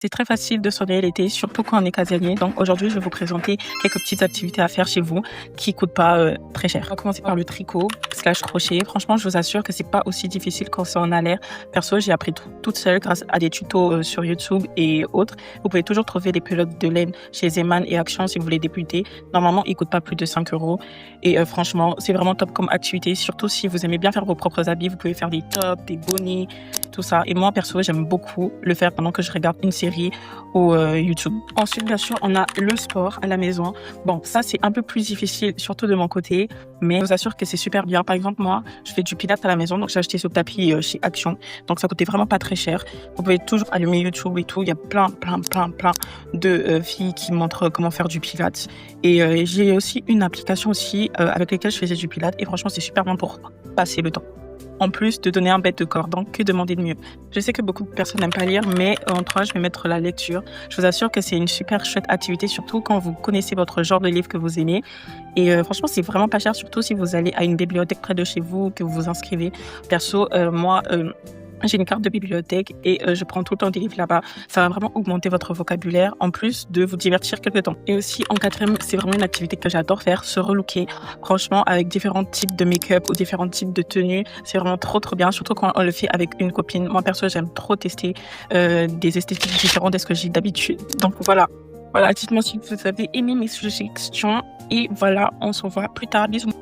C'est très facile de sonner l'été, surtout quand on est casanier. Donc aujourd'hui, je vais vous présenter quelques petites activités à faire chez vous qui coûtent pas très cher. On va commencer par le tricot, slash crochet. Franchement, je vous assure que c'est pas aussi difficile quand c'est en l'air. Perso, j'ai appris toute seule grâce à des tutos sur YouTube et autres. Vous pouvez toujours trouver des pelotes de laine chez Zeman et Action si vous voulez débuter. Normalement, ils coûtent pas plus de 5 euros. Et franchement, c'est vraiment top comme activité. Surtout si vous aimez bien faire vos propres habits, vous pouvez faire des tops, des bonnets, tout ça. Et moi, perso, j'aime beaucoup le faire pendant que je regarde une série ou YouTube. Ensuite, bien sûr, on a le sport à la maison. Bon, ça, c'est un peu plus difficile, surtout de mon côté, mais je vous assure que c'est super bien. Par exemple, moi, je fais du pilates à la maison, donc j'ai acheté ce tapis chez Action. Donc, ça coûtait vraiment pas très cher. Vous pouvez toujours allumer YouTube et tout. Il y a plein de filles qui montrent comment faire du pilates. Et j'ai aussi une application aussi avec laquelle je faisais du pilates. Et franchement, c'est super bien pour passer le temps. En plus de donner un bête de corps. Donc, que demander de mieux? Je sais que beaucoup de personnes n'aiment pas lire, mais en 3, je vais mettre la lecture. Je vous assure que c'est une super chouette activité, surtout quand vous connaissez votre genre de livre que vous aimez. Et franchement, c'est vraiment pas cher, surtout si vous allez à une bibliothèque près de chez vous, que vous vous inscrivez. Perso, moi... j'ai une carte de bibliothèque et je prends tout le temps des livres là-bas. Ça va vraiment augmenter votre vocabulaire en plus de vous divertir quelque temps. Et aussi en 4e, c'est vraiment une activité que j'adore faire, se relooker. Franchement, avec différents types de make-up ou différents types de tenues, c'est vraiment trop bien, surtout quand on le fait avec une copine. Moi perso, j'aime trop tester des esthétiques différentes de ce que j'ai d'habitude. Donc voilà, dites-moi si vous avez aimé mes suggestions et voilà, on se voit plus tard. Bisous.